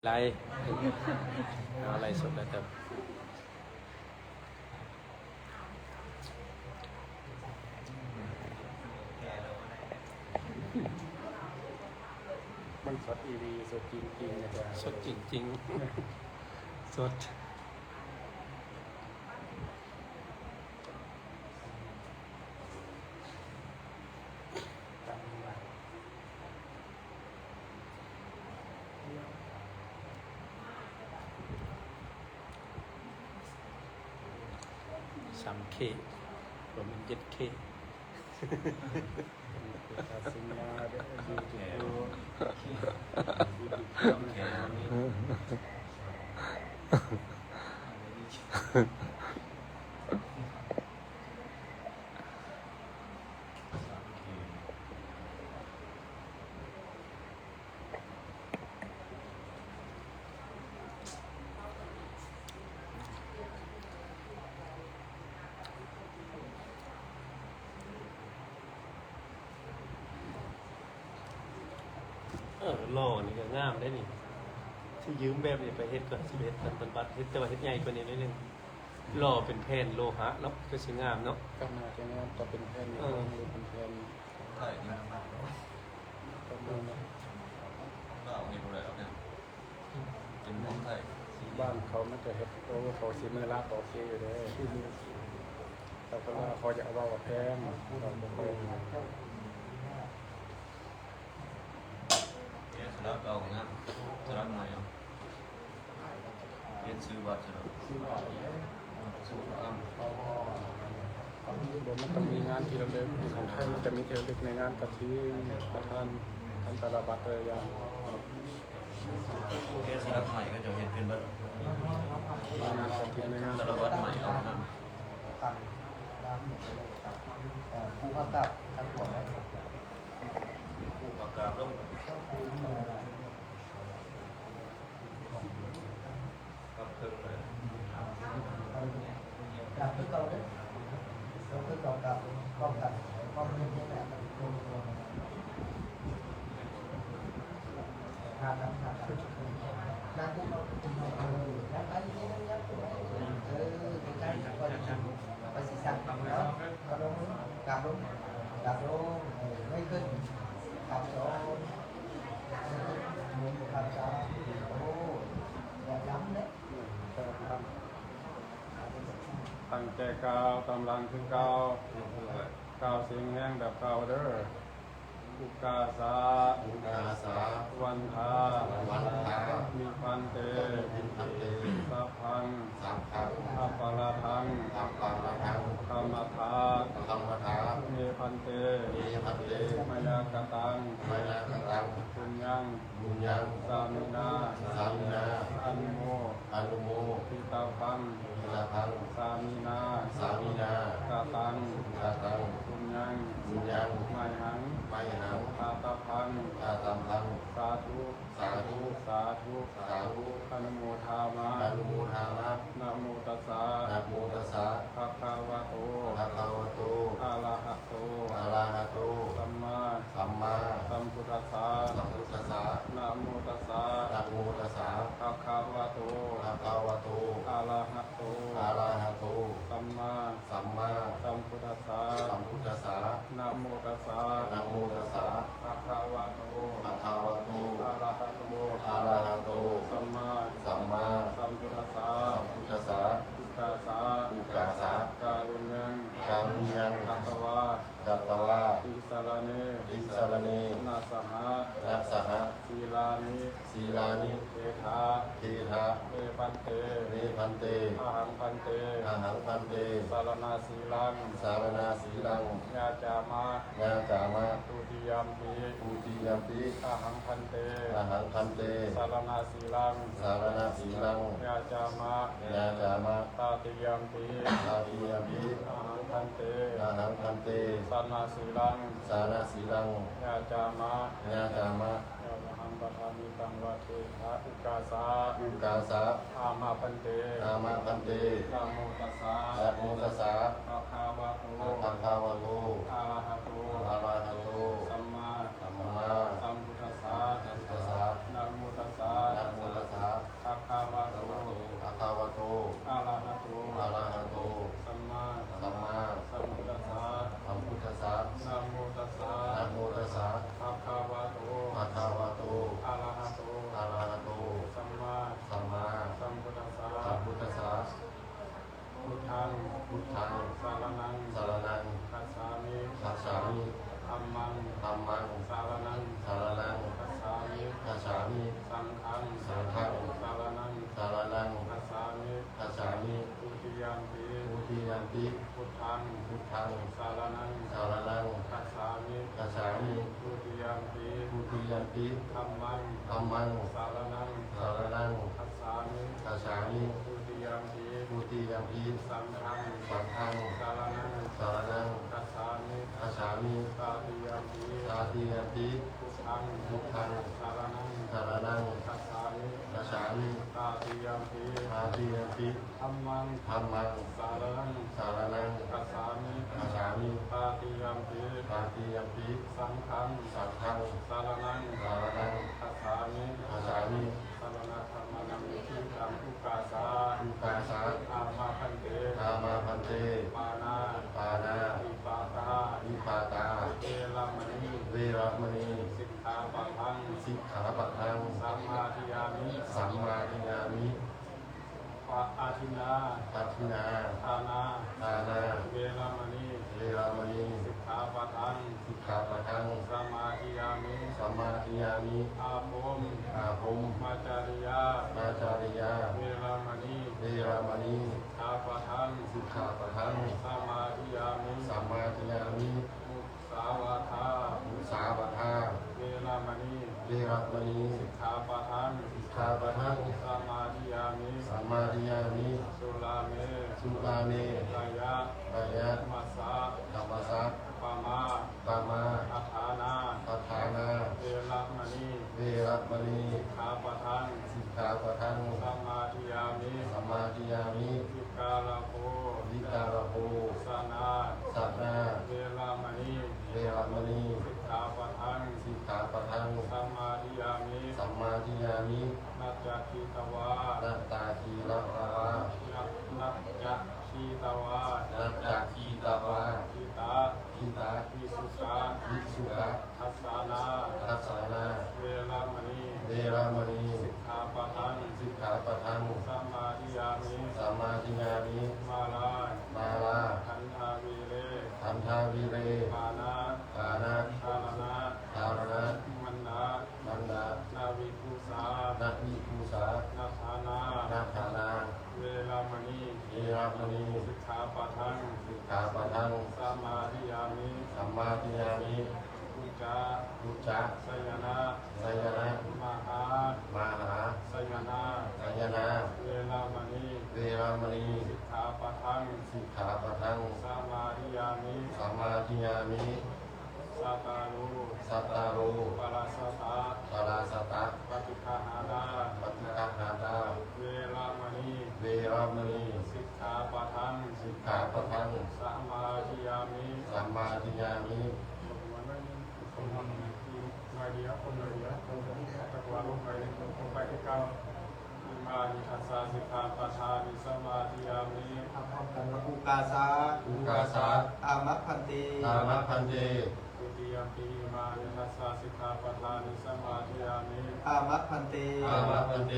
ไรอะไรสดแล้วแต่มันสดอีดีสดจริงๆนะจ๊ะสดจริงๆสด3K รวมเป็น 7K สัญญาเดี๋ยวดูหล่อนี่ก็งามได้นี่ที่ยืมแบบนี้ไปเฮ็ดก่อนสิเฮ็ดมันบัดเฮ็ดแต่ว่าเฮ็ดใหญ่กว่านี้นิดนึงหล่อเป็นแผ่นโลหะเนาะก็สิงามเนาะ ก็น่าจะงานต่อเป็นแผ่นหรือเป็นแผ่น ถ่ายนี่นะ ก็ดูนะ เปล่านี่ดูแล้วเนี่ยเป็นมองไทย บ้านเขามันจะเห็ดโอ้เขาซีมือลาต่อซีอยู่เลยแต่ก็ว่าเขาจะเอาว่าแพงเราไม่ค่อย เนี่ยสลับเอานะสลับหน่อยเอาเรียนซื้อบัตรสลับซื้ออ้ำ บนมันต้องมีงานที่เราเลิกของไทยมันจะมีที่เราเลิกในงานกะทิประธานท่านตาลบัตรเลยอย่าง เรียนสลับใหม่ก็จะเห็นเป็นบัตรง านกะทิในงาน สลับบัตรใหม่เอานะ ผู้กำกับทั้งหมด ผู้ประกาศลง กับเครื่องเลย กับที่เราเนี่ยเราคือเรากับป้องกันป้องกันนี่แหละตัวหาทำนั่นที่เราเป็นนั่นไปนี่นั่นยับตัวใกล้ๆก็จะไปสีสันแล้วก็ลงกับลงไม่ขึ้นกับโซนมุมกับโซนโอ้แบบย้ำเนี่ย ตั้งใจกาวตำลังถึงกาวกาวเสียงแห้งแบบกาวเด้ออุกาสา อุกาสา วันทา วันทา มีพันเต อินทันเต สัพพัง สัมพัง อัปปาราทัง อัปปาระทัง ธรรมทา ธรรมทา เมพันเต เยพันเต มายากตัง มายากตัง ปุญญัง บุญยัง สามินา สามินา อนุโม อนุโม ทิตาพัง ทิลาพัง สามินา สามีนาก าตัง กาตัง ปุญญัง บุญยัง ไมหัง ไมหัง ตาตาพัง ตาตามพัง สาธุ สาธุ สาธุ สาธุ อนุโมทามา อนุโมทานะ นะโมตัสสะ นะโมตัสสะ ภะคะวะโต ภะคะวะโต อะระหะโต อะระหะโต สัมมา สัมมา สัมพุทธัสสะ สัมพุทธัสสะ นะโมตัสสะ นะโมตัสสะ ภะคะวะโต ภะคะวะโต อะระหะโต อะระหะโต สัมมา สัมมา สัมพุทธัสสะ สัมพุทธัสสะ นะโมตัสสะ นะโมตัสสะ ภะคะวะโต ภะคะวะโต อะระหะโต อะระหะโต สัมมา สัมมา สัมพุทธัสสะ สัมพุทธัสสะ อุกาสะ อุกาสะ การุณยัง กามุยัง อัตตวา กัตตวา อิสารเน อิสารเน นาสหะ นัสสหะ ศีลานิ ศีลานิ เทธา ทีทะ เอปันเต เนพันเต อาหังพันเต อาหังพันเต สารนาศีลัง สารนาสีลัง ยาจามา ญาจามะ ตุติยามปี ปูติยัมปิ อาหังพันเต อาหังพันเต สารนาศีลัง สารนาสีลัง ยาจามา ญาจามะ ตาติยามปี ตาติยัมปิ อาหังพันเต อาหังพันเต สารนาศีลัง สารนาสีลัง ยาจามะ ญาจามะ ยาหังปะทามิตังวะเทธาอุกาสา อุกาสะ อามาพันเต อามาพันเต นะโมตัสสะ นะโมตัสสะ ภะคะวะโต ภะคะวะโต อะระหะโต อะระหะโต สัมมา สัมมา สัมพุทธัสสะ สัมพุทธัสสะ นะโมตัสสะ นะโมตัสสะ มมัง ธัมมัง สารนัง สารนัง คัสสามิ คัจฉามิ ทุติยมปี ทุติยัมปิ สังฆัง สังฆัง สารนัง สารนัง คัสสามิ คัจฉามิ ตาติยมปี ตาติยัมปิ พุทธัง พุทธัง สารนัง สารนัง คัสสามิ คัจฉามิ ตาติยมปี ตาติยัมปิ ธัมมัง ธัมมัง สารนัง สารนัง คัสสามิ คัจฉามิ ตาติยมปี ตาติยัมปิ สังฆัง สังฆัง สารนัง สารนัง คัสสามิ คัจฉามิ สารณธรรมนังวิธิตังอุกาสา อุกาสา อามาคันเต อามาพันเต ปานา ปานา อิปาตา วิปาตา เอลามณี เวรมณี สิกขาปัทัง สิกขาปะทัง สัมมาทิยามิ สัมมาทิฏฐามิ ปะอาทินา ปัตถินา ทานา ทานา เวรามณี เวรมณี สิกขาปัทัง สิกขาปะทัง สัมมาทิยามิ สัมมาทิฏฐามิ อาภม อาภม มาจาริยา นาจาริยา เวรามณี เวรมณี สิกขาปัทัง สิกขาปะทัง สัมมาทิยามิ สัมมาทิฏฐามิ มุสาวาทา มุสาปะทา เวรามณี เวรมณี สิกขาปัทัง สิกขาปะทัง สัมมาทิยามิ สัมมาทิฏฐามิ สุราเม สุปาเม กายะ กายะ มัสสะ กัมมัสสะ ปามา ปามา อัฏฐานา ปัฏฐานา เวรมณี เวรมณี สิกขาปทัง สิกขาปะทัง สัมมาทิยามิ สัมมาทิฏฐามิ วิกาลโภ วิการโภ สนา สัตนา เวรมณี เวรมณี สิกขาปทัง สิกขาปะทัง สัมมาทิยามิ สัมมาทิฏฐามิ นัจจคีตวา นัตตาทีละวะ นัจจคีตวา นัตตาทีตวะ คีตา ทิตา วิสุกา วิสุขะ ทัสสานา ทัสสานา เวรมณี เวรมณี สิกขาปทัง สิกขาปะทัง สัมมาทิยามิ สัมมาทิฏฐามิ มาลา มาลา ขันธาวีเร ทันทาวิเร ปานา ปานา ทารณะ ทารณะ มันนา มันดา นาวิภูสา นาวิภูสา นาธานา นาธานา เวรมณี เวรมณี สิกขาปทัง สิกขาปะทัง สัมมาทิยามิ สัมมาทิฏฐามิ อุจจา อุจจะ สยนะ สยนะ มหา มาหา สยนะ สยนา เวรมณี เวรมณี สิกขาปทัง สิกขาปะทัง สัมมาทิยามิ สัมมาทิฏฐามิ สัตตารุ สัตตาโร ปราสตา ปราสตะ ปฏิฆาหานา ปฏิฆาหาตา เวรมณี เวรมณี สิกขาปทัง สิกขาปะทัง สัมมาทิยามิ สัมมาทิฏฐามิ คนทำทีหน่อยเดียวคนหน่อยเดียวตะกวาลงไปที่เก้าอิมานิทัสสะสิกขาปทานิสมาธิยามิ ทำพร้อมกันว่าอุกาสา อุกาสา อามัคพันเต ตามะพันเต ตุติยมปีอิมานิทัสสะสิกขาปทานิสมาธิยามิ อามัคพันเต ตามะพันเต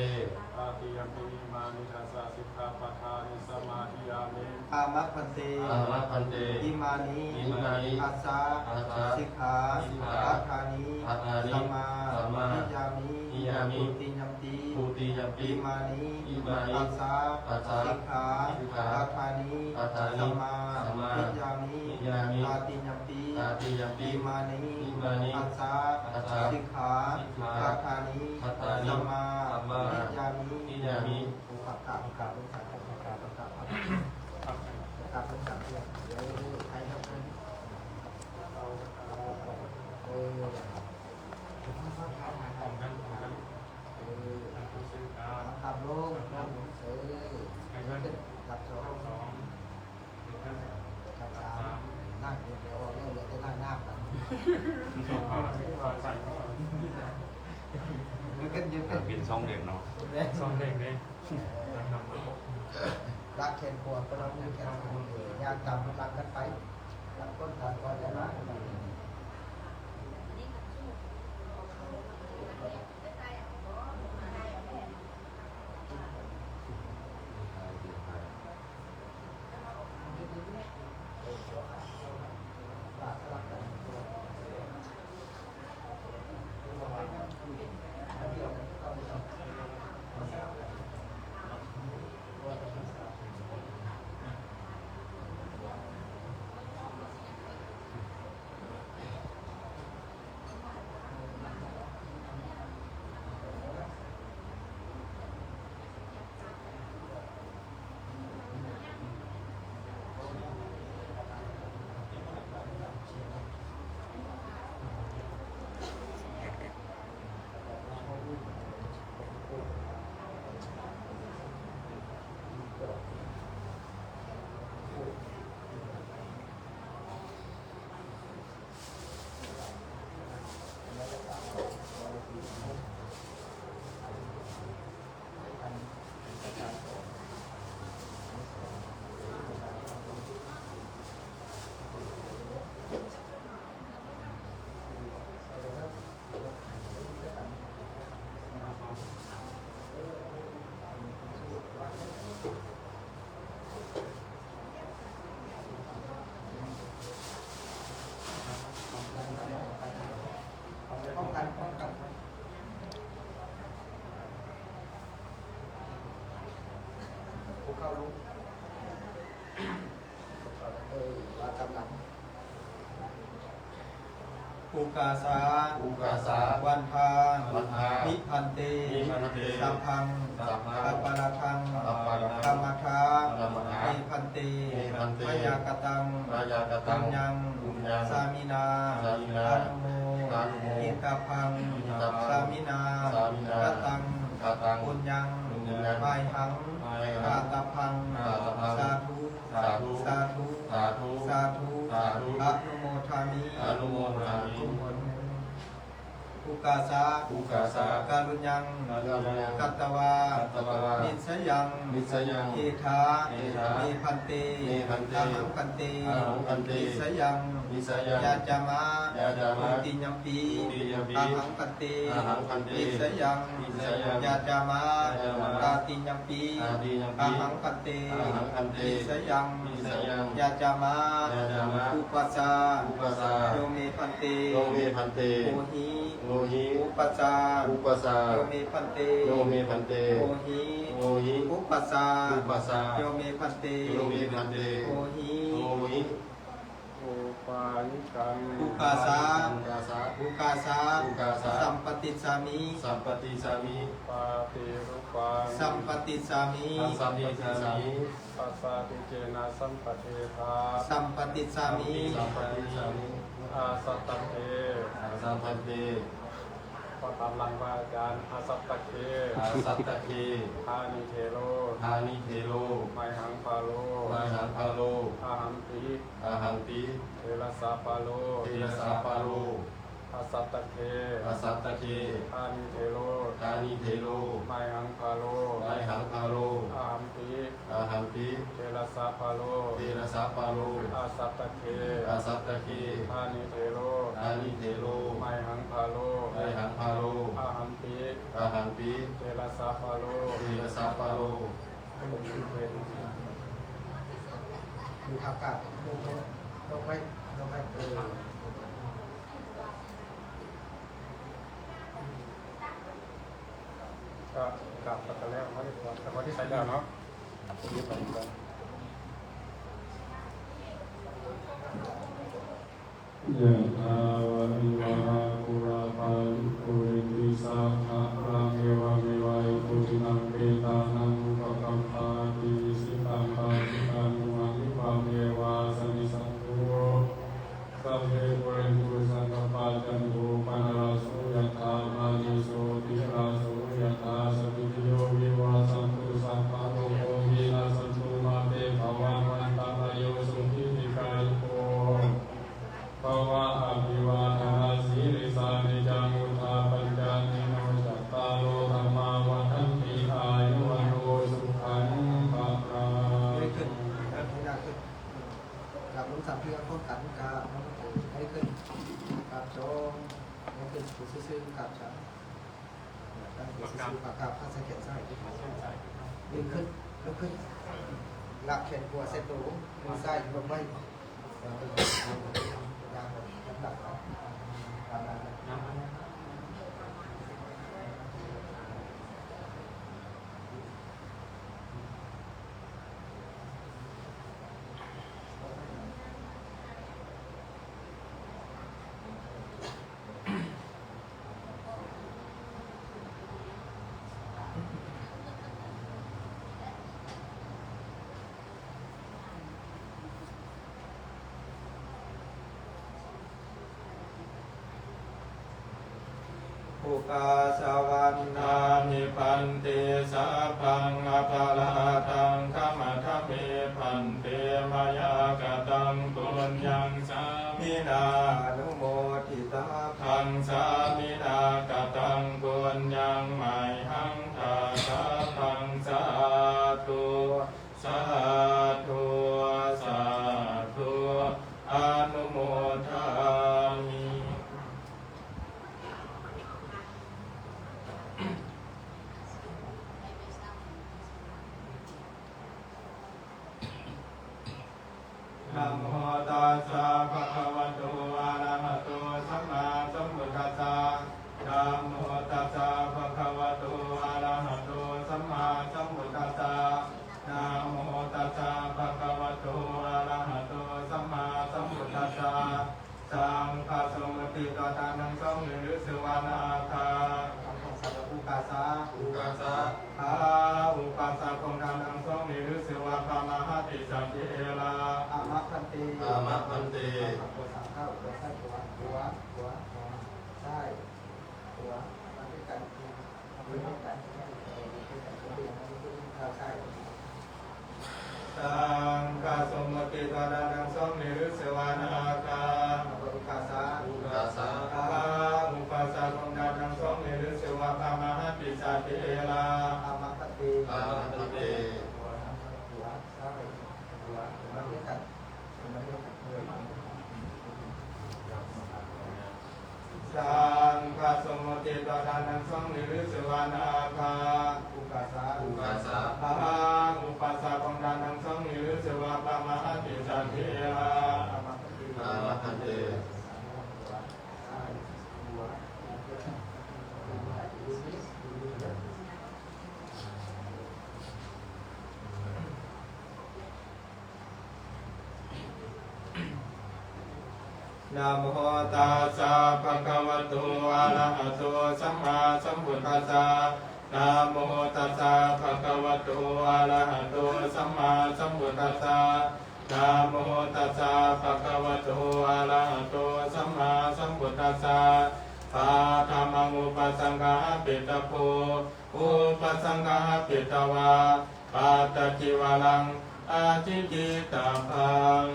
ตาติยมปีอิมานิทัสสะสิกขาปทานิสมาธิยามิ อามัคพันเต ตามะพันเต อิมานิ อิมานิ อัสสา อัสสะ สิกขา สิกขา อัฏฐานิ อัฏฐานิ สัมมา สัมมา ทิยามิ ทิยามิ ปุติยัมปี ภูติยัมปิ อิมานิ อิมานิ อัสสา อัสสะ สิกขา สิกขา อัฏฐานิ อัฏฐานิ สัมมา สัมมา ทิยามิ ทิยามิ อาติยัมปี อาติยัมปิ อิมานิ อิมานิ อัสสา อัสสะ สิกขา สิกขา อัฏฐานิ อัฏฐานิ สัมมา สัมมา ทิยามิ ทิยามิ กราบกราบกราบกราบกราบกราบกราบกราบกราบกราบกราบเดี๋ยวใครทำให้เออขับลงครับเออขับสองขับสามนั่งเดี๋ยวเรื่องเดี๋ยวจะนั่งหน้ากันยืนกันยืนกัน เป็นช่องเด็กเนาะ สองเด็กเลย รักแขนปวดก็รักมือแขนปวดยากจำรักกันไปรักต้นตัดก่อนจะรัก เข้าลุกว่าตำหลัง อุกาสา อุกาสา วันพา วันพา นิพันเต นิพันเต สัพพัง สัพพัง กัปปะระทัง กัปปะระทัง ธรรมทา ธรรมทา นิพันเต นิพันเต มยากตัง มายากตั ตั ง งยัง ปุญญัง สามินา สามินา อานุโม อานุโม อิตาพัง อิตาพัง สามินา สามินา กตัง กตัง ปุญญัง ปุญญัง ไมหัง ไมหัง กาตพัง กาตพัง สาธุ สาธุ สาธุ สาธุ สาธุ สาธุ อนุโมทามิ อนุโมทามิ อุกาสา อุกาสา การุญญัง การุญญัง กัตตวา กัตตวา นิสยัง นิสยัง เอธา เอธา เนพันเต เนพันเต อาหังพันเต อาหังพันเต นิสยัง นิสยัง ยาจามะ ยาจามะ อุติยัมปี อุติยัมปี อาหังพันเต อาหังพันเต นิสยัง นิสยัง ยาจามะ ยาจามะ ตาติยัมปี ตาติยัมปี อาหังพันเต อาหังพันเต นิสยัง นิสยัง ยาจามะ ยาจามะ อุปัสสา อุปัสสา โยเมพันเต โยเมพันเต โมหิ โมหิ อุปัสสา อุปัสสา โยเมพันเต โยเมพันเต โมหิ โมหิ อุปัสสา อุปัสสา โยเมพันเต โยเมพันเต โมหิ โมหิ โอปายิกัง อุกาสา อุกาสา อุกาสา อุกาสา สัมปติสามิ สัมปติสามิ ปาติรูปัง สัมปติสามิ สัมปติสามิ ปัสสาติเจนะสัมปเทธา สัมปติสามิ สัมปติสามิ อาสัตตเท สัมพันเต พอตามหลังว่าอาจารย์อาสัตตเท อาสัตตะเค ทานิเทโล ทานิเทโล ไมหังปาโล มหังพาโล อาหัมปิ อาหังติ เทระสาปาโล เทระสาปาโล อาสัตตเท อาสัตตะเค ทานิเทโล ทานิเทโล ไมหังปาโล มหังพาโล อาหัมปิ อาหังติ เทระสาปาโล เทระสาปาโล อาสัตตเท อาสัตตะเค ทานิเทโล ทานิเทโล ไมหังปาโล มหังพาโล อาหัมปิ อาหังติ เทระสาปาโล เทระสาปาโล ดูอากาศลงไปก็กลับกันแล้วไม่ได้ก่อนแต่วันที่ใส่แล้วเนาะยืดไปก่อน ยะถาวะริวหาปุราปาริปุเรนติสาภะรังเอวะเมวะอิโตทินังเปตานังอุปกัมปาติสิตังปาติตังมังคิปะเมวะสมิสังโฆสัพเพปุเรนตุสังกปาจันโทปนราโสยะถามณิโสติราโสยะถาสัพพิติโยวิวัสสันตุสัพพะโลกวินาศสันตุมาเตภวังวันตะโยสุขิติกายุโกภวะอภิวาทนาสีริสานิจังอุทาปัญญานิโนจัตตารโลธรรมาวัฏันติอายุวันโนสุขังภะลัง ไม่ขึ้นไม่ได้ขึ้นกับลุงสัมเพื่อป้องกันกับไม่ขึ้นกับโจมไม่ขึ้นซื้อกับฉันตั้งซื้อกับผ้าสเก็ตใส่ดึงขึ้นลุกขึ้นหลักแขนกัวเซ็ตตัวมือซ้ายลงไม่ยางหลักตามนั้นอุกาสวันนามิพันเตสัพพังอภาลาทังขมัทเมพันเตมายากตังปุญญังสามินาอนุโมทิตาทังสามินากตังปุญญังไมหังทาสาทังสาธุสาธุสาธุอนุโมทามิ อ เต อาหังคันเต หัวใช่หัวมาเรียกกันมาเรียกกันเลย สังฆสมุติตานังสังนิริสวานาคา อุกาสา อุกาสา อาหังอุปัสสะปังดานังสังนิริสวาปะมหาติสัพเพระ อามาเต อาหังคันเต นะโมตัสสะภะคะวะโตอะระหะโตสัมมาสัมพุทธัสสะนะโมตัสสะภะคะวะโตอะระหะโตสัมมาสัมพุทธัสสะนะโมตัสสะภะคะวะโตอะระหะโตสัมมาสัมพุทธัสสะภะคะมังอุปสังฆะปิตโพอุปสังฆะปิตวาปัตตจิวาลังอาทิจิตาภัง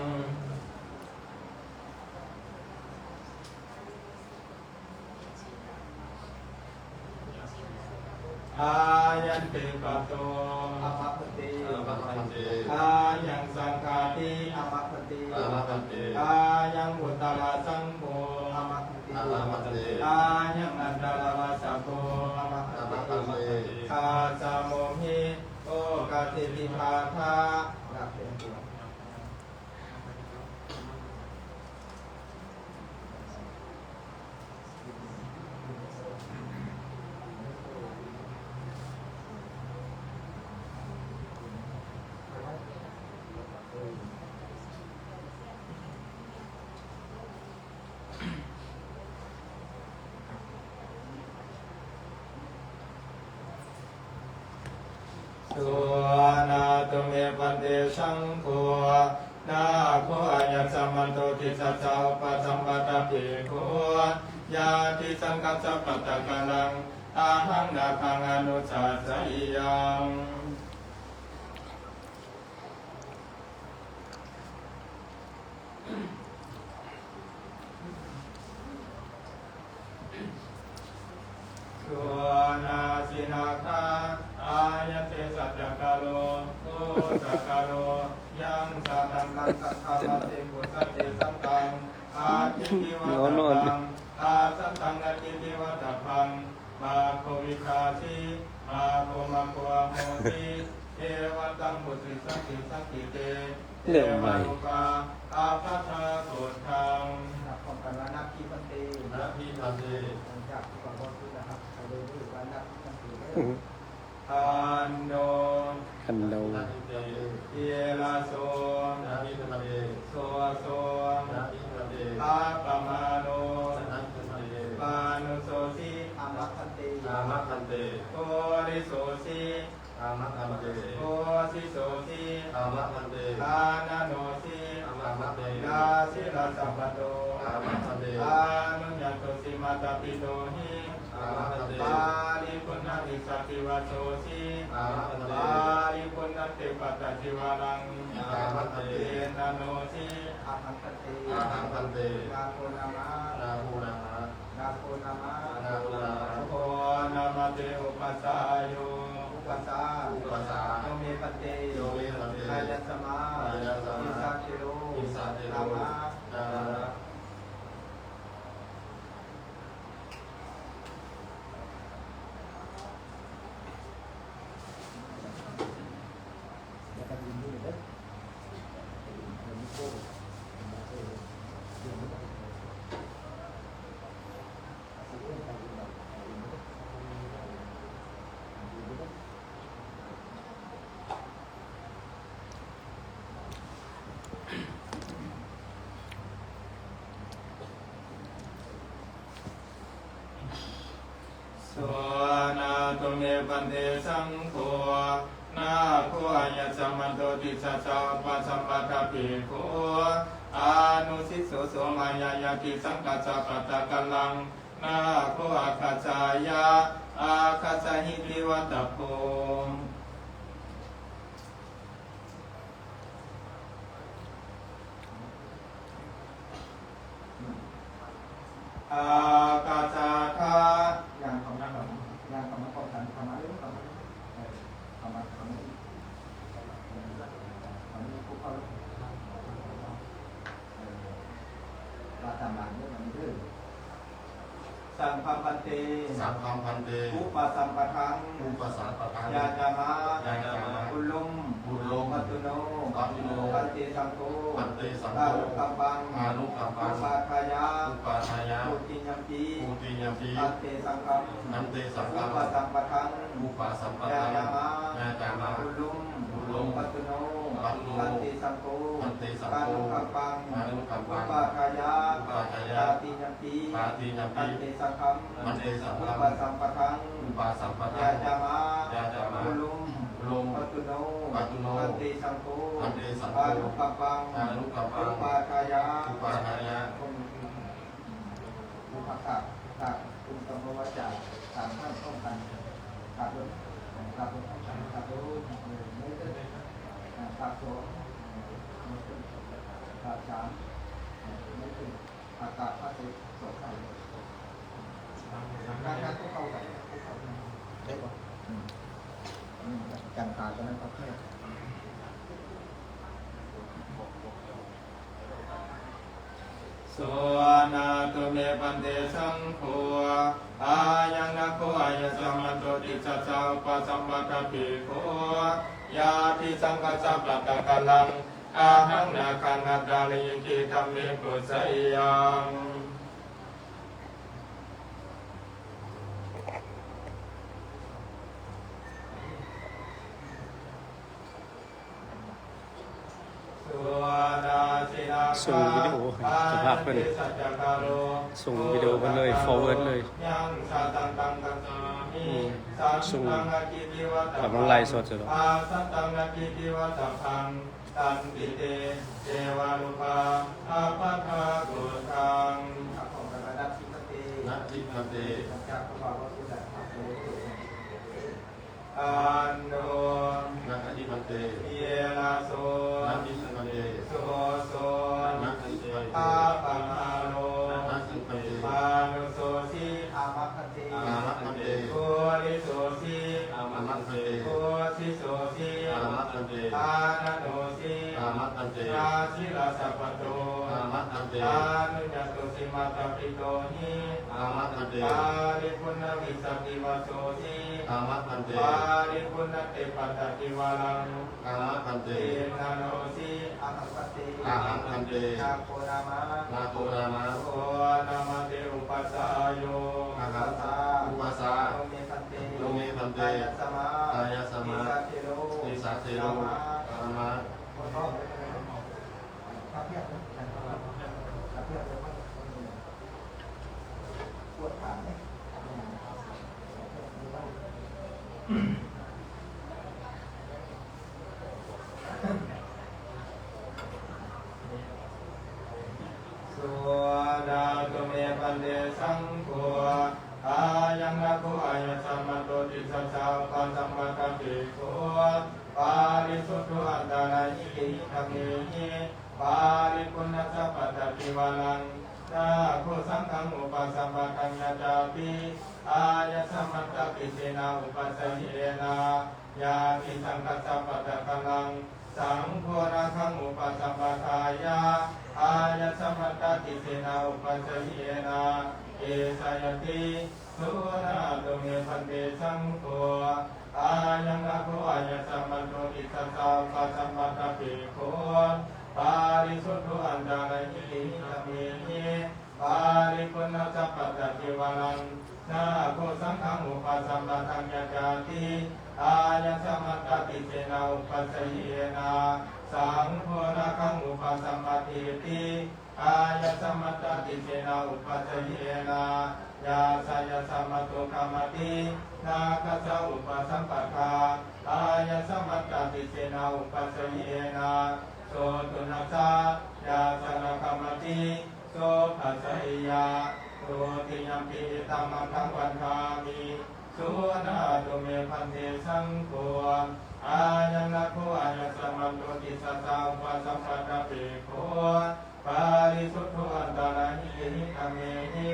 อายันติปะโต อามาเต อาหังคันเต อายังสังฆาติ อามาเต อาหังคันเต อายังอุตตรสังโฆ อามาเต อาหังคันเต อายังอันตรวาสโก อามา อา เต หังคันเต คาสาโมหิโอกาติติภาคา นับเป็นตัว สุนาตุเมปันเตสังโฆนาโคอายัสสมันโตติสัจจาปะสัมปตะภิกขุยาติสังกัสสะปัตตะกะลังอาหังนาคังอนุสัสสะยัง สุนาสินาคาอายเตสัจจกาโลโตสักกาโลยังสัตตังกังสัทธาปเตปุสัตเตสังกังอาทิติวัตตังอาสัตตังอทิติวัตตังมาโควิคาสีมาโคมาโคโมติเทวตังบุตริสังกิสังกิเตเทวลูกาอาภัทาโกทัง นับของกันว่านับที่พันเต นาพิคันเต หลังจากที่ก่อนพูดนะครับไปเลยรู้ว่านับที่พันเต อันโด คันโด นาพิเต เยลาโส นาพิคันเต โสโส นาพิคันเต อาปะมาโน นาพิคันเต ปานุโสสิ อามาพันเต อาหังคันเต โกริโสสิ อาหังคันเต โกสิโสสิ อาหังคันเต อานาโนสิ อาหังคันเต ลาสิลาสัพพโต อาหังคันเต อานุญญโตสิมาตาปิโตหิ อาหังคันเต ปาลิปุณณติสัพพิวัสโสสิ อาหังคันเต ปาลิปุณณติปัตตจิวารัง อาหังคันเต เตนาโนสิ อาหังพันเต อาหังคันเต นาโคนามา นาหูนาหา นาโคนามา นาหูนาหา โอนามเตอุปัสสายโย อุปัสสา อุปสา โยเมปันเต โยเมคันเต อายัสสมา อายัสสมา อิสาเทโร อิสาเทโร นามา นามา แล้วก็ยืนอยู่เด้อเดี๋ยวมีโก้เดี๋ยวมีโก้เอาสิเอื้อนไปดูหน่อยดูเด้อ สวนาตุเมปันเตสังโฆนาโคอายัสสมันโตติสัจจาปัสสัมปทาภิกขุอานุสิสโสโสมายายาติสังกัสสะปัตตะกัลลังนาโคอาคัจจายาอาคัจจหิติวัตตโพอากาจาคา อย่างของนักแบบอย่างของนักของขันของนักเรื่องของ งฆัมพันเต สังฆัมพันเต อุปสัมปทัง อุปสาปะทัง ยาจามะ ยาจามะ บุลลุม บุญโลม มัตตุโน ปัตตุโน ปันเตสังโฆ ปันเตสัง อา โฆ รุกัมปัง อานุกัมปั อุ ง ปาทายา อุปาทายะ ปุติยัมปี ปูติยมปี ปันเตสังฆัม นันเตสัง อุ ฆัง ปสัมปทัง อุปสัมป ยา ทัง จามะ ยาจามะ บุลลุม บุลลุม มัตตุโน ปัตตุโน ปันเตสังโฆ ปันเตสัง อา โฆ นุกัมปัง อานุกัมปัง อุปาทายา อุปาทายะ ปาติยัมปี ปาติยม ปั ปี นเตสังฆัม ปันเตสังฆั อุ ง ปสัมปทัง อุปสัมปทั ยาง จามะ ยาจามะ บุลุม บุลลุม ปัตตุโน ปัตตุโน ปันเตสังโฆ ปันเตสังโฆ อานุกัมปัง อานุกัมปัง อุปาทายา อุปาทายะ อุปกะตะคุณธรรมวัจจะตามท่านต้องกันตาดุตาดุตาดุไม่ได้ตาโสตาสามไม่ถึงอากาศพระสุสดใสการพวกเขาแบบพวกเขาได้ป่ะจังตาตอนนั้นเขาแค่ สุนาตุเมปันเตสังโฆอายังนะโคอายะสัมมันโตติสัจจาอุปสัมปทภิกขุยาติสังกัสสะปัตตะกะลังอาหังนาคังอัตตาลิยิกิธัมเมปุสสยัง ส่งวิดีโอให้เจ้าภาพเพิ่นส่งวิดีโอเพิ่นเลย forward เลยส่งกำลังไลฟ์สดอยู่หรอก ตันติเตเจวารุภาอาภัทากุทัง นัตถิพันเต อันโน นัตถิพันเต เยนาโส นัตถิพันเต โสโส นัตถิพันเต อาปังอาโล นัตถิพันเต ปานุโสสีอามัคคเต อามัคคเต โกริโสสี อามัคคเต โกสิโสสี อามัคคเต อานาโนสี อามัคคเต ราชิลาสัพพโต อามัคคเต อานุญาตุสิมาตปิโตหิ อามัคคเต ปาริปุณวิสักิวโสสี อามัคคเต ปาริปุณเตปัตตติวาลัง อามัคคเต เตนาโนสีอาหังปเต อาหังคันเต นาโคนามะ นาโครามะ โอนามาเตอุปัสสาโย อาหังอุปสา โลเมพันเต โลเมพันเต กายสมา กายสมา ติสาเทโล ติสาเทโลธรรมะ ปวดขาไหม สุดาตุเมปันเตสังโฆอายังนะโคอายะสัมมันโตติสัจจาอุปสัมปทภิกขุปาริสุทธุอัตตานายิกิธัมเมหิปาริปุณณสัพพะติวานังนาโคสังฆังอุปสัมปทัญญาจาปิอายะสัมมันตปิเสนาอุปสัยเยนะยาติสังกัสสะปัตตะกัลังสังโฆนะขังอุปสัมปทายาอายะสัมมันตปิเสนาอุปสัยเยนะเอสยติสุนาตุเมพันเตสังโฆอายังนะโคอายะสัมมันโตติสัสสะอุปสัมปทภิกขุปาริสุทธุอันตรายหิธัมเมหิปาริปุณณสัพพะติวานังนาโคสังฆังอุปสัมปทัญญาจาติอายะสัมมันตติเสนาอุปสัยเยนะสังโฆนะขังอุปสัมปทิติอายะสัมมันตติเสนาอุปสัยเยนะยาสายสัมมตุกามตินาคัสสะอุปสัมปทาอายะสัมมันตติเสนาอุปสัยเยนะโสตุนัสสะยาสนะกามติโสภัสสะยาโสติยัมปิตัมมังคังวันทามิสุนาตุเมพันเตสังโฆอายังนะโคอายะสัมมันโตติสัสสะอุปสัมปทภิกขุปาริสุทธุอันตรายหิธัมเมหิ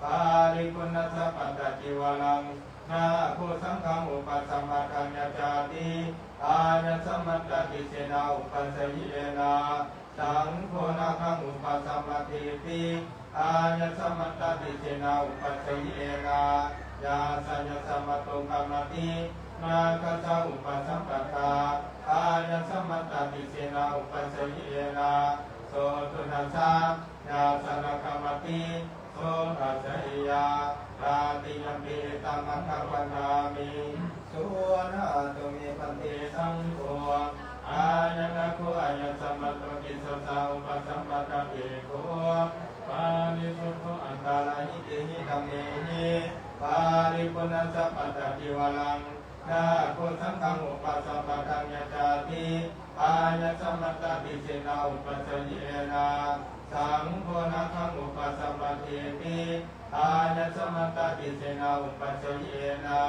ปาริปุณณสัพพะติวานัง นาโคสังฆังอุปสัมมาทัญญาจาติอาญาสมัตตติเสนาอุปสยิเอนาสังโฆนาคังอุปสัมมาทิติอาญาสมัตตติเสนาอุปสยิเอนา ยาสัญญสมัตตุกรรมตินาคัสสะอุปสัมปทาอาญาสมัตตติเสนาอุปสยิเอนะโสตุนัสสะยาสันกรรมติโสตัสสะยาตาติยัมปิตัมมังคัปปนามิสุนาตุเมปันติสังโฆอาญานะโคอาญาสมัตตุกิสสะอุปสัมปทาเอโกปานิสุโขอันตาลาหิติหิธัมเมหิปาริปุณสัพพะตะจิวาลังนาโคสังฆังอุปสัมปทัญญาจาติอาญาสมัตตติเสนาอุปสยิเอนะสังโฆนาคังอุปสัมปทิติอาญาสมัตตติเสนาอุปสยิเอนะ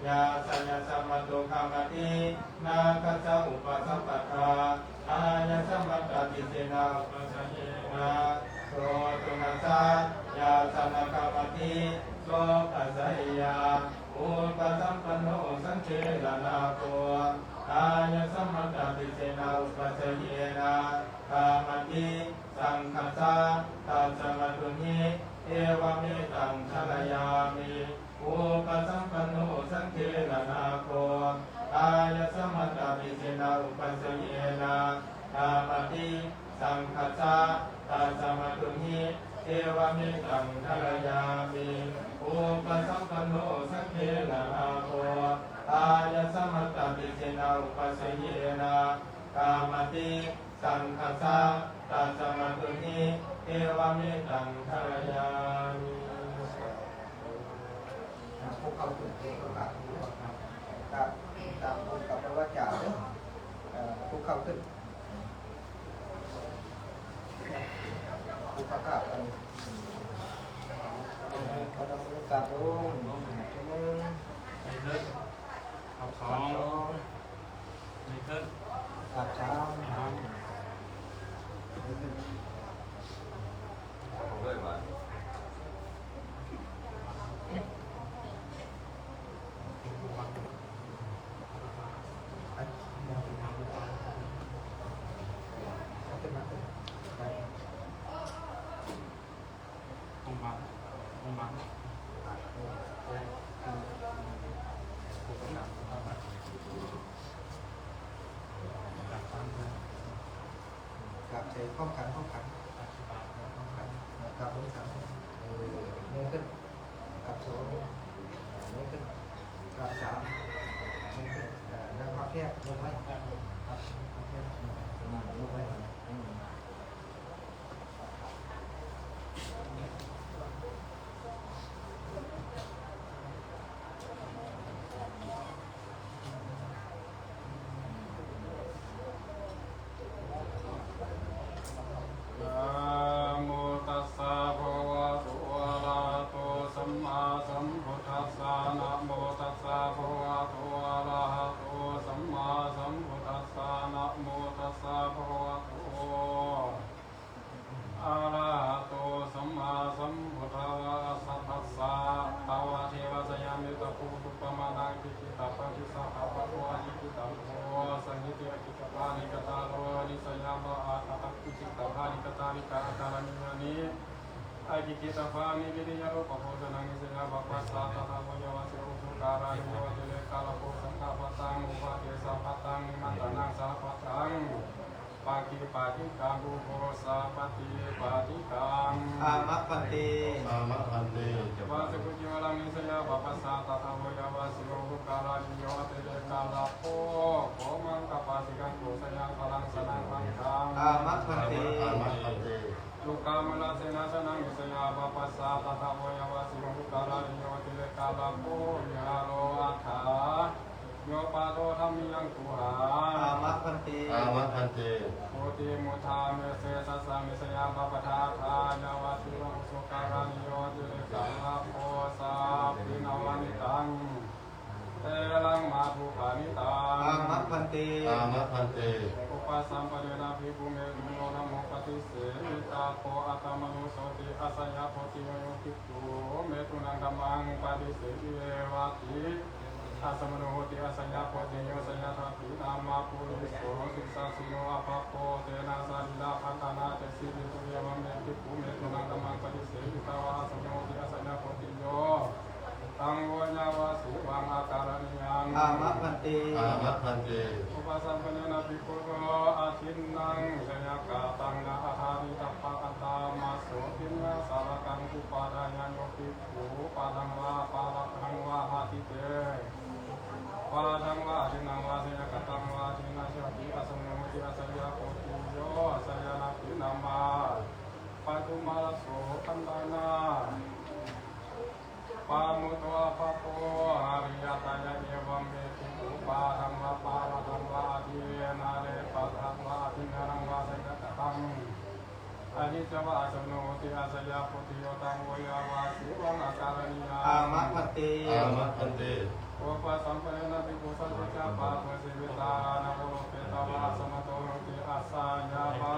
ยาสัญญสมัตตุคามตินาคัสสะอุปสัมปทาอาญาสมัตตติเสนาอุปสยิเอนะโสตุนัสสะยาสันคามติโลกัสสะยาอุปสัมปันโนสังเขลนาโกอาญาสมัตตติเสนาอุปสยิเอนะกามติสังคัสสะตัสสะมัตตุหิเอวเมตังชลยามิอุปสัมปันโนสังเขลนาโกอาญาสมัตตติเสนาอุปสยิเอนะกามติสังคัสสะตัสสะมัตตุหิเอวเมตังชลยามิอุปสัมปันโนสังเขลนาโกอาญาสมัตตติเสนาอุปสยิเอนะกามติสังคัสสะตัสสะมัตตุหิเอวเมตังชลยามิ พวกเขาถึงเองก็ขาดทุนครับตามองค์กับพระวจาเด้อพวกเขาถึงพวกเขากลับกันเขาต้องกลับลงชั่วโมง ในเทิดเอาสอง ในเทิด กลับเช้า ผมด้วยว่า องมาองมา กับใช้ป้องกันป้องกันกับป้องกันนี่ขึ้นกับโซ่นี่ขึ้นกับสามนี่ขึ้นแล้วพักแคบลงไว้ครับพักแคบลงไว้ นะโมตัสสะภะคะวะโตอะระหะโตสัมมาสัมพุทธัสสะนะโมตัสสะภะคะวะโตอะระหะโตสัมมาสัมพุทธัสสะนะโมตัสสะภะคะวะโตอะระหะโตสัมมาสัมพุทธัสสะตาวะเทวะสยามิตะภูตุปมานังกิจิตาปะทิสัพพะปะโตอะหิกิตังโตสังหิติอะกิตปานิกตาโลนิสยามะอาตะกิจิตปานิกตานิกาอาการนิยานิอากิจิตปานิวิริยะโรปะโพสนังนิสยาปะปัสสะตะทะโมยวะสิอุสุการานิโยเจเลกาลโพสังฆปะตังอุปะเทสะปะตังนิมันตนังสะปะตังปาคิปาทิกังอุโภสะปฏิปาทิกัง อามะปันติ สามะพันเต วาสุกุจิวลังนิสยาปะปัสสะตะทะโมยวะสิอุสุการานิโยเจเลกาลโพโคมังกปาสิกังโกสยังพลังสนังมังคัง อามะปันติ สามะพันเต ลูกามลาเสนาสนังนิสยาปะปัสสะตะทะโมยวะสิอุสุการานิโยเจเลกาลโพยาโลอัฏฐาโยปาโตธัมมิยังกุหา อามะปันติ สามะพันเต โพธิมุทาเมเสสัสสะมิสยาปะปะทาทายาวะสิโรสุการานิโยติเลกาลโพสาปินวันิตังเตลังมาภูปานิตัง อามะปั พันเต อามะพันเต อุปสัมปเนนะภิกขุเมตุโนนะโมปฏิเสวิตาโพอัตตมนุโสติอาสยะโพธิโยภิกขุเมตุนังธัมมังปฏิเสวิเอวะติอาสมโนโหติอาสยะโพธิโยสยะทัพพินามาปุริโสสิสาสิโนอาภะโพเตนะสาริลาภะคานาเตสิริตุเยวัมเมภิกขุเมตุนังธัมมังปฏิเสวิตาวะอาสมโนโหติอาสยะโพธิโยตังวญาวาสิวังอาการณิยัง อามะพันเต อามะพันเต อุปสัมปเนนะภิกขุอาทินนังชยกาตังนะอาหาริตัปปะอัตตามาโสทินนะสารกังอุปาทายันโยภิกขุปาทังวาปาทังวาหาติเตปาทังวาทินังวาชยกตังวาทินาชติอาสมโนติอาสยะโพธิโยสยนาภินามาปัตุมาลโสคันดานาปามุตวะปะโพหาริยตายะเอวัมเมภิกขุปาทังวาปาทังวาทินาเรปะทังวาทินังวาสยกตังอนิจจวะอาสมโนติอาสยะโพธิโยตังโวยาวาสิวังอาการณิยา อามะพันเต อามะพันเต โอปสัมปเนนะภิกขุสัจจะปะเทสิวิตานะโลเปตาวาสมโตติอาสายามา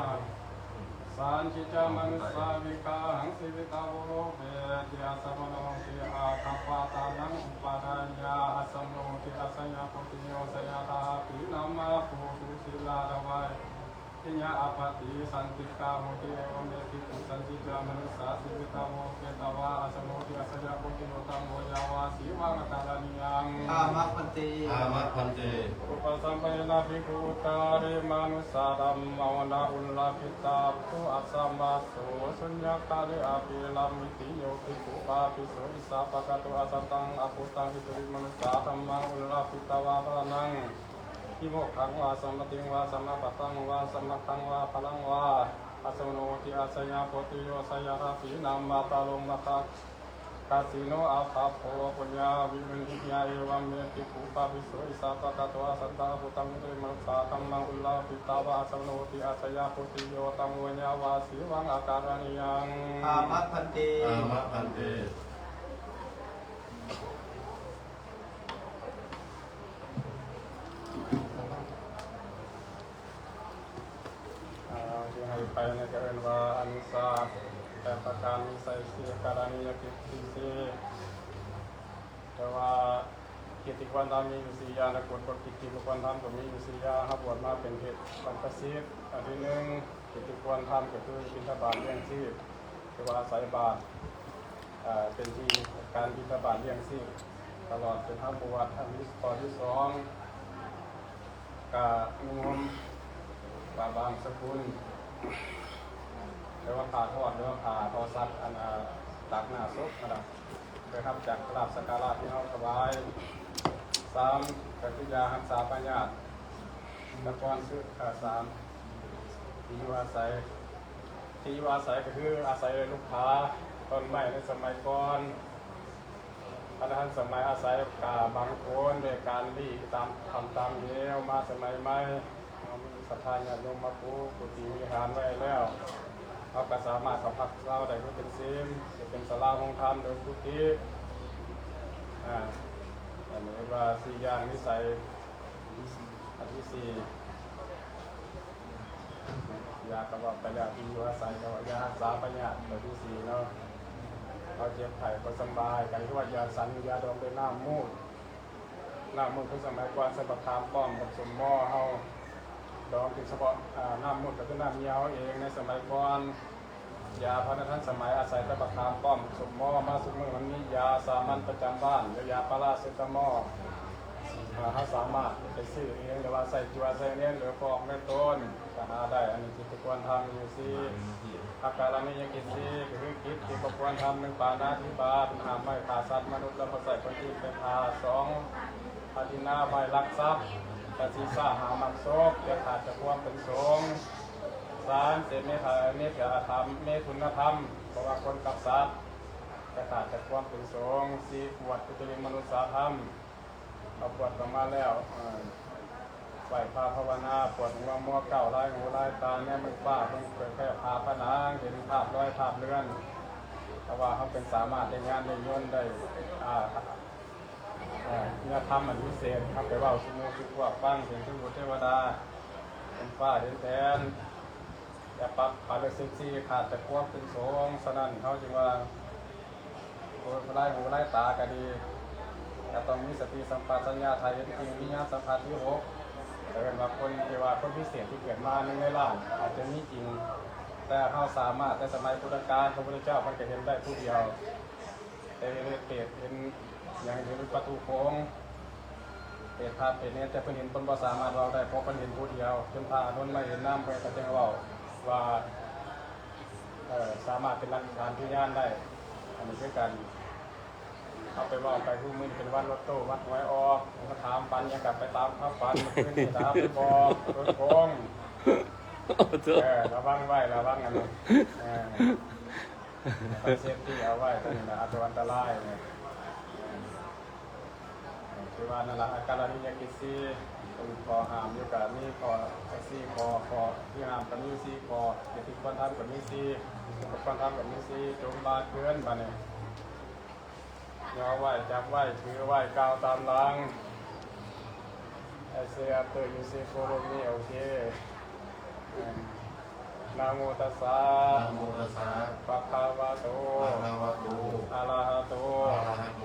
สันจิจามนุสาวิกาหังสิวิตาวโลเปติอาสมโนติอาคัปปะตานังอุปาทายาอาสมโนติอาสยะโพธิโยสยะตาปินามาภูสุศิลาดวัยทิญญาอาปติสันติกาโหติเอวเมติกุสันจิจามนุสาสิวิตาวเปตาวาอาสมโนติอาสยะโพธิโยตังโวยาวาสีวังอาการณิยัง อามะพันเต อามะพันเต อุปสัมปเนนะภิกขุตาริมานุสาดัมมาวนาอุลลาภิตาภูอัสสัมมาโสสุญญากาลิอาภิลัมมิติโยภิกขุปาภิโสอิสาปะกะโตอาสัตตังอาภุตังหิตุริมนุสาธัมมังอุลลาภิตาวาพระนังทิโมกขังวาสัมมติงวาสัมมาปัตตังวาสัมมัตตังวาพลังวาอาสมโนติอาสยาโพธิโยสยาราภินามาตาลงมาตาคาสิโนอาภาโพปุญญาวิมุนิยาเอวัมเมติภูปาภิโสอิสาปะกะโตอาสัตตาภูตังตุมัสสะธัมมังอุลลาภิตาวาสมโนติอาสยาโพธิโยตังวัญญาวาสีวังอาการณิยัง อามะพันเต อามะพันเต ที่ให้ไปในกรณีว่าอนุสาแต่ประการนิสัยเสียการณิยกิจที่เสียแต่ว่ากิจควรทำมีอยู่สี่อย่างนะกฎกิจควรทำก็มีอยู่สี่อย่างครับบวชมาเป็นเหตุบรรพชิตอันที่หนึ่งกิจควรทำก็คือบิณฑบาตเลี้ยงชีพคือว่าอาศัยบาตรเป็นที่การบิณฑบาตเลี้ยงชีพตลอดเป็นทั้งบวชอันที่ข้อที่สองกะงมบาบางสกุลหรือว่าผ่าทอดหรือว่าผ่าทอสัตว์อันตักหน้าซุปนะครับไปครับจากกราบสักการะที่เราถวายสามกัจจยาหักษาปัญญาตะกอนซื้อสามที่อยู่อาศัยก็คืออาศัยลูกค้าต้นไม้ในสมัยก่อนพระท่านสมัยอาศัยกาบางคนโดยการรีตามทำตามเดียวมาสมัยใหม่มีศรัทธาญาติโยมมาปูกุฏิวิหารไว้แล้วเราก็สามารถสัมผัสเราได้ก็เป็นซิมจะเป็นศาลาของธรรมโดยกุฏิอันนี้ว่าสี่อย่างนิสัยอันที่สี่ยากระบอกไปแล้วที่อยู่อาศัยก็ยารักษาปัญญาตัวที่สี่เนาะเราเจ็บไข้ก็สบายกันที่ว่ายาสันยาดองเป็นน้ำมูดคือสมัยก่อนสมบัติทามป้อมกับสมหม้อเฮาดองเป็นเฉพาะน้ำมูดก็คือน้ำเยียวเองในสมัยก่อนยาพระท่านสมัยอาศัยสมบัติทามป้อมสมหม้อมาสมัยวันนี้ยาสามัญประจำบ้านหรือยาปาราเซตามอลเขาสามารถไปซื้อเองหรือว่าใส่จัวใส่เลี้ยงหรือฟอกแม่ต้นก็หาได้อันนี้ที่ควรทำอยู่สิอาการนี้ยังกินสิคือกิจที่ควรทำหนึ่งปานาธิบาตห้ามไม่ฆ่าสัตว์มนุษย์แล้วก็ใส่คนที่เป็นฆ่าสองปฏินาไม่ลักทรัพย์ปฏิสาหามักโซกจะขาดจากความเป็นสงฆ์สารเสพเมตธรรมเมตุนธรรมเพราะว่าคนกับสัตว์จะขาดจากความเป็นสงฆ์สี่ปวดปุถุชนมนุษยธรรมเอาปวดออกมาแล้วไหวพาภาวนาปวดหัวมัวเก่าลายหูลายตาเนี่ยมันป้าเพิ่งเกิดแค่พาผนังเห็นภาพร้อยภาพเลื่อนเพราะว่าเขาเป็นสามารถในงานในยนต์ได้ ที่ธรรมอันพิเศษครับไปเว่าสมุทุกว่าฟังเสียงทุกเทวดาเป็นฟ้าเดินแทนอย่าปักปาเลเซนซีขาดแต่ควบเป็นสงสนั่นเขาจึงว่าโอ้ยไล่หูไล่ตาก็ดีแต่ต้องมีสติสัมปชัญญะไทยจริงวิญญาณสัมผัสที่หกแต่เป็นว่าคนที่ว่าคนพิเศษที่เกิดมาในล้านอาจจะมีจริงแต่เขาสามารถแต่สมัยพุทธกาลพระพุทธเจ้ามันก็เห็นได้ผู้เดียวแต่เห็นเปรตเห็นอย่างเห็นประตูโค้งเปรตภาพเปรตเนี่ยแต่เพิ่นเห็นคนบ่สามารถเราได้เพราะเพิ่นเห็นผู้เดียวจนพาอนุนมาเห็นน้ำไปก็จะว่าสามารถเป็นหลักฐานพยานได้อันนี้คือการเอาไปว่าไปผู้มือเป็นวัดรถตู้วัดไว้ออกมาถามปันยังกลับไปตามข้าวปันขึ้นที่ตามบอกรถโค้งระวังไว้ระวังอันนี้เซฟตี้เอาไว้ตั้งแต่อันตรายเนี่ยคือว่านั่นแหละอาการนี้ยากิซีเป็นคอหามอยู่กับนี่คอซี่คอที่หามกับนี่ซี่คอที่ควรทำกับนี่ซี่ควรทำกับนี่ซี่จมบาเกินมาเนี่ยยอไหวจับไหวถือไหวก้าวตามหลังไอเสียเตยยูซีโฟโลนี่โอเคนะโมตัสสะ นะโมตัสสะ ภะคะวะโต อะระหะโต อะระหะโต อะระหะโต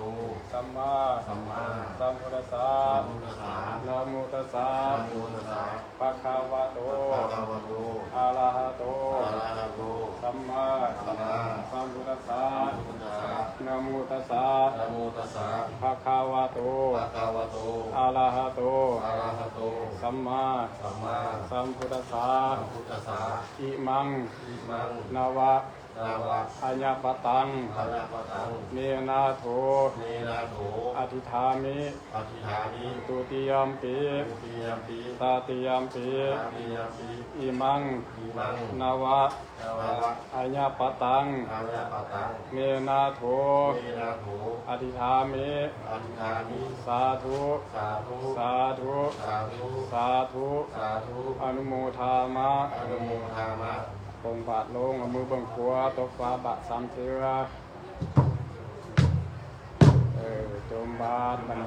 สัมมา สัมมา สัมพุทธัสสะ สัมพุทธัสสะ นะโมตัสสะ นะโมตัสสะ ภะคะวะโต อะระหะโต อะระหะโต อะระหะโต สัมมา สัมมา สัมพุทธัสสะ สัมพุทธัสสะ นะโมตัสสะ นะโมตัสสะ ภะคะวะโต อะระหะโต อะระหะโต อะระหะโต สัมมา สัมมา สัมพุทธัสสะ สัมพุทธัสสะ อิมัง อิมัง นาวะ นาวะ อัญญปตัง อะระหะตัง เนนาโถ เนนาโถ อธิธามิ อธิษฐานิ ตุติยมปิ ทุติยมปี ตาติยมปิ ตาติยมปี อิมัง อิมัง นาวะ นาวะ อัญญปตัง อะระหะตัง เมนาโถ เนนาโถ อธิธามิ อธิษฐานิ สาธุ สาธุ สาธุ สาธุ สาธุ สาธุ อนุโมทามะ อนุโมทามะ ปงบาทลงเอามือเบิ่งขวาตกฟ้าบาทสามเทือจมบาทมัน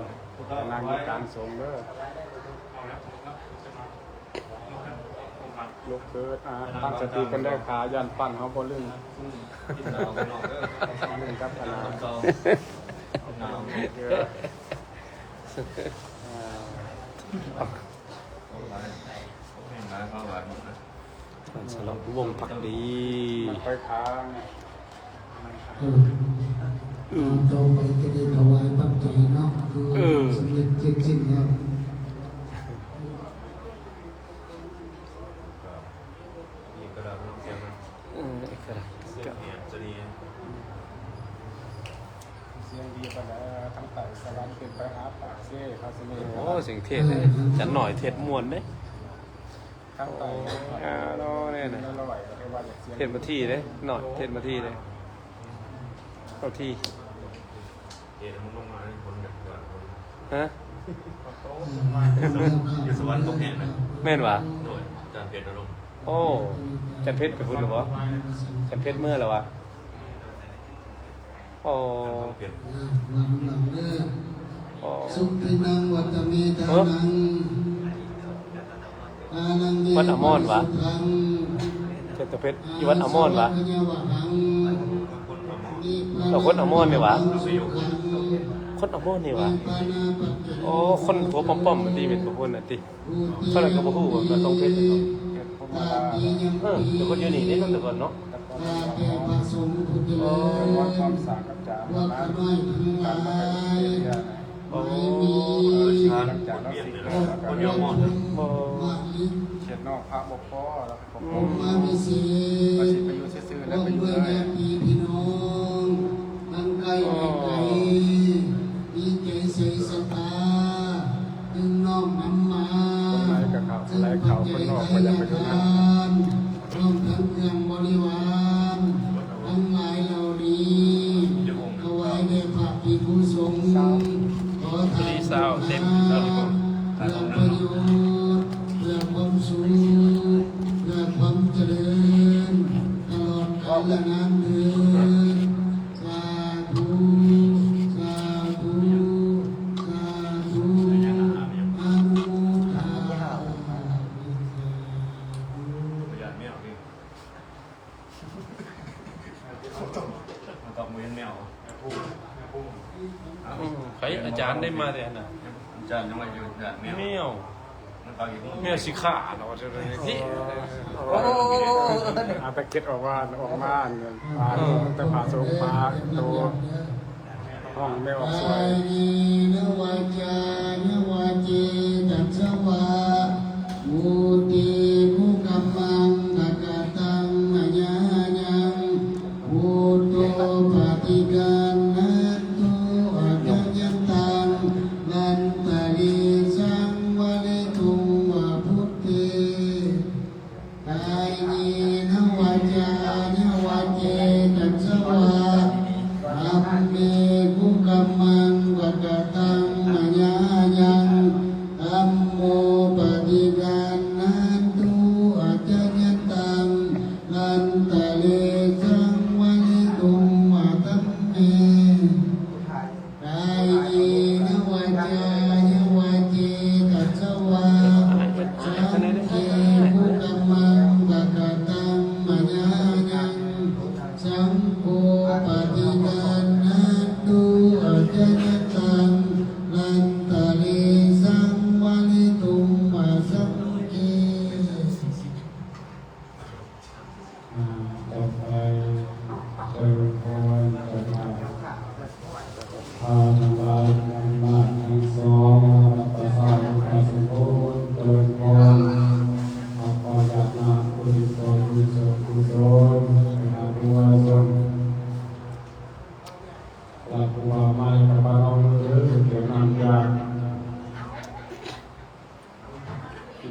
นั่งอยู่กลางสงเด้อลุกเกิดตั้งสติกันได้ขายันปั่นเขาบนลื่น กินหนาวกันหนอกเด้อ ลื่นกับขนาด เก่าหนาว เทือ หลายเข้าหลายหมดนะ สำหรับวงผักดี มันค่อยค้าง ต่อไปจะได้ถวายปัจจัยเนาะคือสำเร็จจริงๆแล้ว นี่กระดาษเสียงมัน เอกลักษณ์ เสียงแหบจะดี เสียงดีไปแล้วทั้งไต่สวรรค์ขึ้นไปหาปากเซ่เขาเสน่ห์ โอ้เสียงเทศเลยจันหน่อยเทศมวนเด้ ทั้งไต่ โน่เนี่ยนะ ไม่ไหวก็เรียกว่าอย่างเสียง เทศมาที่เลยหน่อยเทศมาที่เลยเข้าที่ เดี๋ยวมึงลงมาให้คนแบบว่าคน ฮะ อยู่สวรรค์ตกแห่งนะ แม่นวะ หน่วยจานเพชรอารมณ์ โอ้จันเพชรไปพูดหรือวะจันเพชรเมื่อแล้ววะโอ้ เปลี่ยน วันหลังเด้อ โอ้ สุขินังวัตเมตานังอานังเย วัดอมรวะ สุขัง จันเพชรอยู่วัดอมรวะ อาสวัคยวัหัง เราคนอมรเนี่ยวะ สุขัง คนอมรนี่วะ ปานาปัจจ โอ้คนหัวป้อมๆมันดีเป็นพวกคนน่ะติเขาเลยก็บ่ฮู้ว่ามันต้องเพชร ตาปียัง แต่คนอยู่นี่นี่ต้องแต่ก่อนเนาะ ตาแก่พระสงฆ์พุทธเล วัดความสะอาดกับจาน วัด นะ ขน้อยทั้งหลาย โอ้ ชาติคนเปลี่ยนเลยนะคนยอมมอน โอ้ วัดลิข เขียนนอกพระบกพ่อแล้วก็ปก องค์มาวิเศ ก็ ษ สิไปอยู่ซื่อๆแล้ว อง ไป ค์ อยู่ เพื่อน เลย ญาติพี่น้องทั้งไกลและไกลดีใจใส่ศรัทธาจึงน้อมนำมา คนไหนกับเขาคนไหนเขาคนนอกก็อย่าไปอยู่นะ รวมทั้งเครื่องบริวารทั้งหลายเหล่านี้ถวายแด่พระภิกษุสงฆ์ขอทานเพื่อประโยชน์เพื่อความสุขเพื่อความเจริญตลอดกาลนานเถิดสาธุสาธุส จารย์ได้มาแต่อันน่ะ จานยังไม่อยู่จานแมว แมว มันเอาอยู่ แมวสิขาเนาะจะเป็นที่ โอ้ อาตะเก็ดออกมาปลาแต่ปลาสูงปลาตัวห้องไม่ออกสวย นวาจานวาเจตัสสวะมุติมุกัมมังกะกะตังมะญายังพุทโธปฏิกันนัตโตอะกัญญันตังนันตะลิสังวะลิตุงวะพุทเตกายเยนวาจานวาเจตัสสวะอัมเมกุกัมมังกะกะตังมะญายังอัมโมปฏิกันนันตุอะกัญญันตังนันตะเลสังวะลิตุงวะตัมเมกายเยนวาจานวาเจตัสสวะอัมเมกุกัมมังกะกะตังมะญายังสังโฆปฏิกันนันตุอะกัญญันตังนันตะเลสังวะลิตุงวะสัมเก ต่อไปเจริญพรจะมาพาทั้งหลายทั้งมากทั้งสองรับประทานพระสมบูรณ์เจริญพรขอจากนาผู้ที่ทรงกุศลกุศลไปหาผู้ว่าทรงหลักผู้ว่าไม่กับเราหรือเกี่ยวนำจาก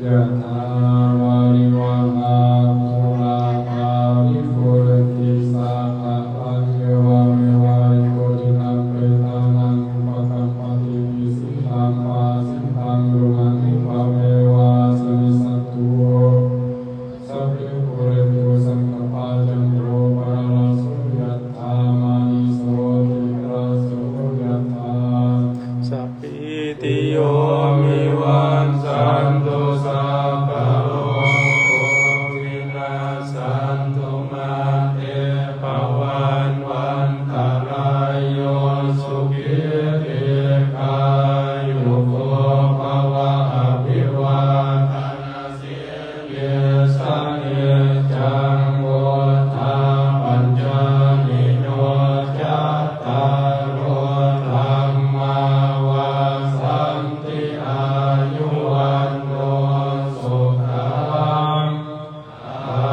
ยะถาวาริวหาภูราภาวิปุเรนติสาภะปัญญวะเมวะอิโกตินังเปตานังอุปกัปปติวิสิตังปาสิตังโลกังนิภะเมวะสมิสัตตุสัพเพปุเรนตุสังกปาจันโทปะระโสยะถามณิโสติระโสยะถาสัพพิติโยวิวันสันตุสัพพะโลกวินาศสันตุมาเตภวันวันตรายโยสุขิติกายุโกภวะอภิวาทนาสิริสานิจังวุฒาปัญจนิโยจัตตารโอธรรมาวัฏันติอายุวันโนสุขังอา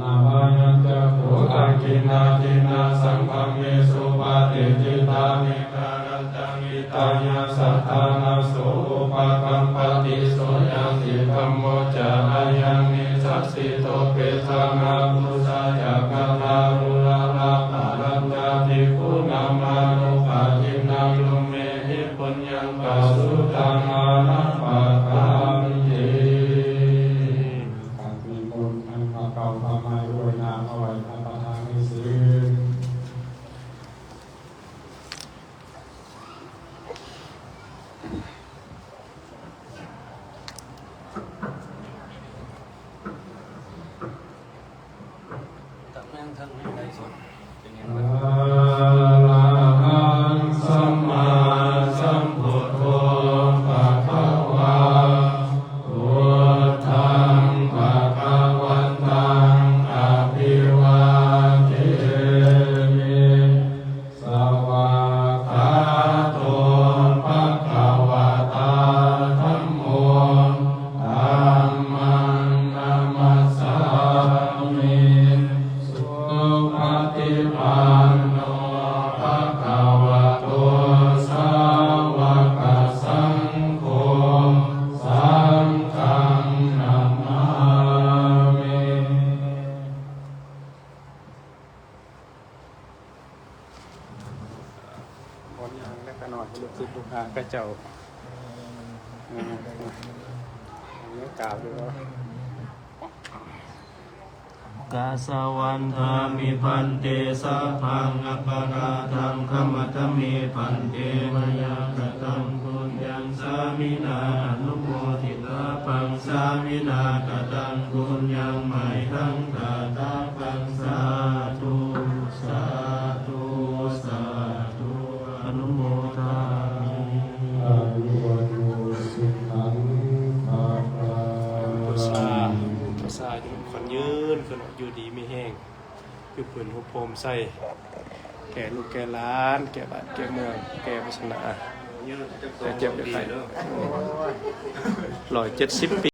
นาภายัญจะพุทธังกินาทินาสังฆเมสุปฏิจิตามิการันตังอิตายาสัทธานาโสอุปกัมปติโสยังติธัมโมจะอายังนิสัสสิโตเปสังอาภูสายากาลารุลาลาภารัญญาภิกขุนามานุปาทินังลุเมหิปุญญังปัสสุตังอานัปปะกามิเยการมีบุญอันพระเก่าพระใหม่ด้วยนามเอาไว้พระประธานในศีล ตักนั่งทั้งในสดเป็นยังไง อะระหังสัมมาสัมพุทโธภะคะวะพุทธังภะคะวันตังอภิวาเทมิสวากขาโตภะคะวะตาธัมโมธัมมังนามัสสามิ สุปฏิปันโนภะคะวะโตสาวกสังโฆสังฆังนามามิคนยังเล็กน้อยลูกศิษย์ลูกหาก็เจ้าเนี่ยกล่าวด้วย กาสวันธามิพันเตสัพพังอปาราทังขมัตมิพันเตมยากตังปุญญังสามินาอนุโมทิตาปังสามินากตังปุญญังไมหังกตาปังสาธุสาธุสาธุ ยืนขึ้นอยู่ดีมีแห้งอยู่ผืนหุบโพมใส่แก่ลูกแก่หล้าน แก่บ้านแก่เมืองแก่ศาสนาแต่เจ็บได้ไป170 ปี